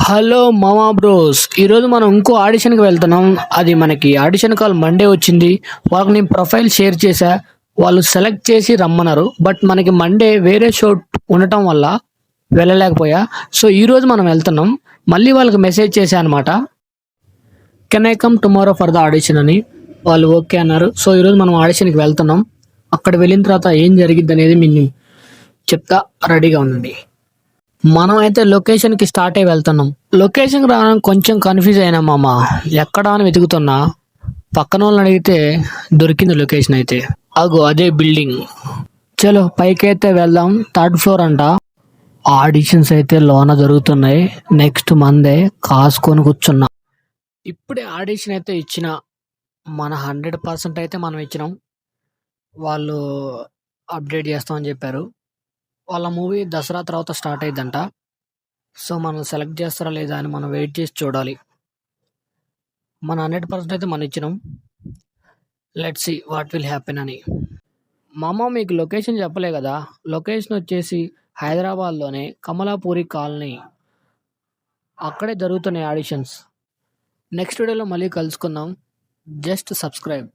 Hello మామా bros, ఈరోజు మనం ఇంకో ఆడిషన్కి వెళ్తున్నాం. అది మనకి ఆడిషన్ కాల్ మండే వచ్చింది. వాళ్ళకి నేను ప్రొఫైల్ షేర్ చేశా. వాళ్ళు సెలెక్ట్ చేసి రమ్మన్నారు. బట్ మనకి మండే వేరే షో ఉండటం వల్ల వెళ్ళలేకపోయా. సో ఈరోజు మనం వెళ్తున్నాం. మళ్ళీ వాళ్ళకి మెసేజ్ చేశా అనమాట, can I come tomorrow for the audition అని. వాళ్ళు ఓకే అన్నారు. సో ఈరోజు మనం ఆడిషన్కి వెళ్తున్నాం. అక్కడ వెళ్ళిన తర్వాత ఏం జరిగిద్ది అనేది మీకు చెప్తా, రెడీగా ఉండండి. మనం అయితే లొకేషన్కి స్టార్ట్ అయి వెళ్తున్నాం. లొకేషన్కి రావడం కొంచెం కన్ఫ్యూజ్ అయినా మామ, ఎక్కడ అని వెతుకుతున్నా. పక్కన వాళ్ళని అడిగితే దొరికింది లొకేషన్ అయితే. అగో అదే బిల్డింగ్. చలో పైకి అయితే వెళ్దాం. థర్డ్ ఫ్లోర్ అంట. ఆడిషన్స్ అయితే లోన జరుగుతున్నాయి. నెక్స్ట్ మందే కాసుకొని కూర్చున్నా. ఇప్పుడే ఆడిషన్ అయితే ఇచ్చిన, మన 100% అయితే మనం ఇచ్చినాం. వాళ్ళు అప్డేట్ చేస్తామని చెప్పారు. వాళ్ళ మూవీ దసరా తర్వాత స్టార్ట్ అయ్యిద్దంట. సో మనం సెలెక్ట్ చేస్తారా లేదా అని మనం వెయిట్ చేసి చూడాలి. మన 100% అయితే మనం ఇచ్చినాం. Let's see what will happen అని. మామ మీకు లొకేషన్ చెప్పలే కదా. లొకేషన్ వచ్చేసి హైదరాబాద్లోనే కమలాపూరి కాలనీ. అక్కడే జరుగుతున్నాయి ఆడిషన్స్. నెక్స్ట్ వీడియోలో మళ్ళీ కలుసుకుందాం. Just subscribe.